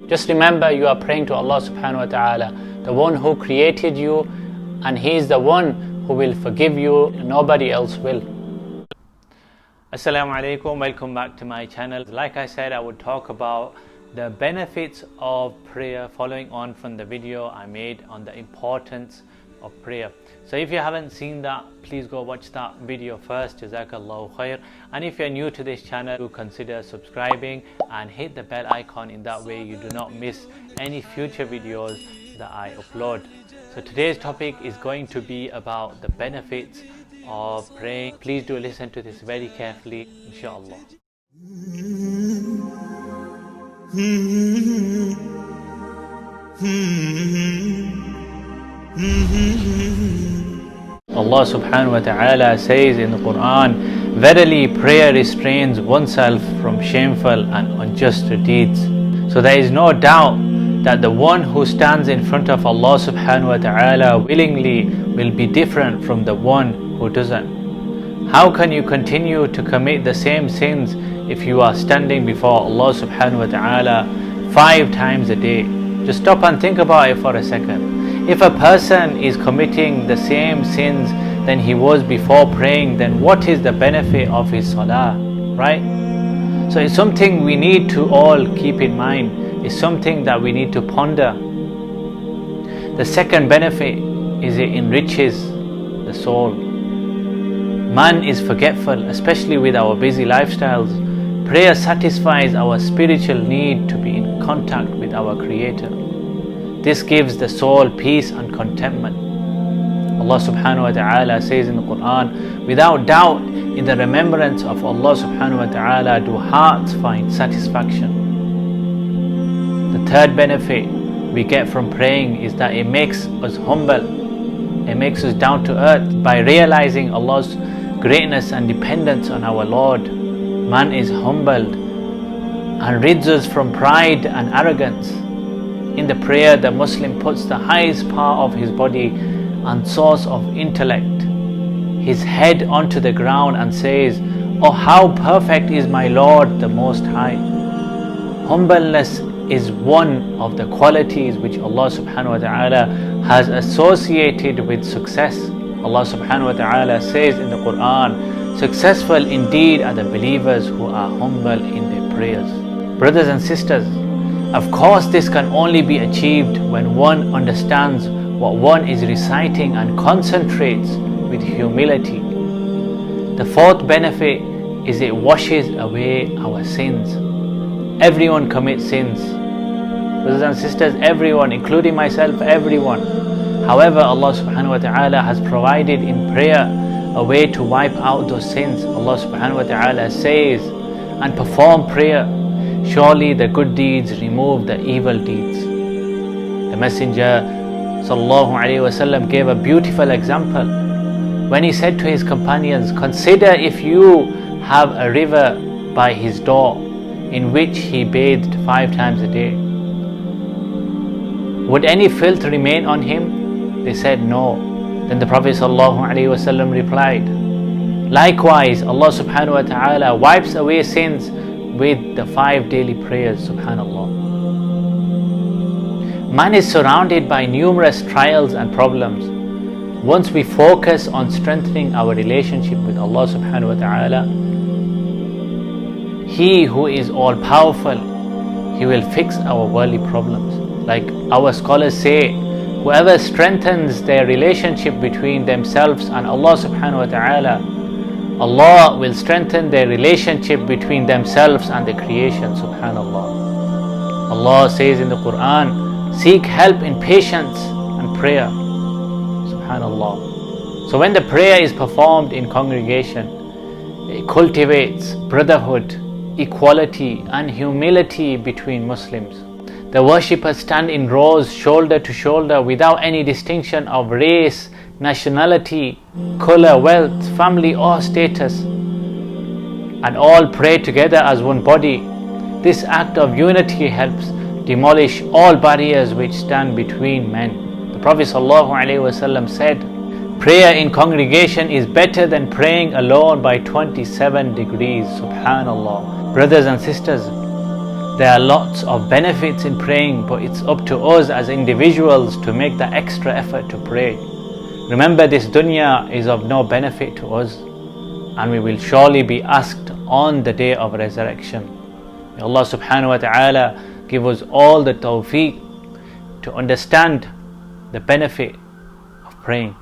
Just remember, you are praying to Allah subhanahu wa ta'ala, the one who created you, and He is the one who will forgive you, nobody else will. Assalamu alaikum, welcome back to my channel. Like I said, I would talk about the benefits of prayer following on from the video I made on the importance of prayer. So if you haven't seen that, please go watch that video first. Jazakallahu khair. And if you're new to this channel, do consider subscribing and hit the bell icon. In that way you do not miss any future videos that I upload. So today's topic is going to be about the benefits of praying. Please do listen to this very carefully, inshallah. Allah subhanahu wa ta'ala says in the Quran, "Verily prayer restrains oneself from shameful and unjust deeds." So there is no doubt that the one who stands in front of Allah subhanahu wa ta'ala willingly will be different from the one who doesn't. How can you continue to commit the same sins if you are standing before Allah subhanahu wa ta'ala 5 times a day? Just stop and think about it for a second. If a person is committing the same sins than he was before praying, then what is the benefit of his salah, right? So it's something we need to all keep in mind. It's something that we need to ponder. The second benefit is it enriches the soul. Man is forgetful, especially with our busy lifestyles. Prayer satisfies our spiritual need to be in contact with our Creator. This gives the soul peace and contentment. Allah subhanahu wa ta'ala says in the Quran, "Without doubt, in the remembrance of Allah subhanahu wa ta'ala do hearts find satisfaction." The third benefit we get from praying is that it makes us humble. It makes us down to earth. By realizing Allah's greatness and dependence on our Lord, man is humbled and rids us from pride and arrogance. In the prayer, the Muslim puts the highest part of his body and source of intellect, his head onto the ground, and says, "Oh, how perfect is my Lord the Most High." Humbleness is one of the qualities which Allah subhanahu wa ta'ala has associated with success. Allah subhanahu wa ta'ala says in the Quran, "Successful indeed are the believers who are humble in their prayers." Brothers and sisters, of course this can only be achieved when one understands what one is reciting and concentrates with humility. The fourth benefit is it washes away our sins. Everyone commits sins. Brothers and sisters, everyone, including myself, everyone. However, Allah subhanahu wa ta'ala has provided in prayer a way to wipe out those sins. Allah subhanahu wa ta'ala says, "And perform prayer. Surely the good deeds remove the evil deeds." The Messenger sallallahu alaihi wasallam gave a beautiful example when he said to his companions, "Consider if you have a river by his door in which he bathed 5 times a day. Would any filth remain on him?" They said, "No." Then the Prophet sallallahu alaihi wasallam replied, "Likewise, Allah subhanahu wa ta'ala wipes away sins with the 5 daily prayers." Subhanallah. Man is surrounded by numerous trials and problems. Once we focus on strengthening our relationship with Allah subhanahu wa ta'ala, He who is all powerful, He will fix our worldly problems. Like our scholars say, whoever strengthens their relationship between themselves and Allah subhanahu wa ta'ala, Allah will strengthen their relationship between themselves and the creation. Subhanallah. Allah says in the Quran, "Seek help in patience and prayer." Subhanallah. So when the prayer is performed in congregation, it cultivates brotherhood, equality and humility between Muslims. The worshippers stand in rows, shoulder to shoulder, without any distinction of race, nationality, color, wealth, family or status, and all pray together as one body. This act of unity helps demolish all barriers which stand between men. The Prophet ﷺ said, "Prayer in congregation is better than praying alone by 27 degrees." Subhanallah. Brothers and sisters, There are lots of benefits in praying, but it's up to us as individuals to make the extra effort to pray. Remember, this dunya is of no benefit to us, and we will surely be asked on the day of resurrection. May Allah subhanahu wa ta'ala give us all the tawfiq to understand the benefit of praying.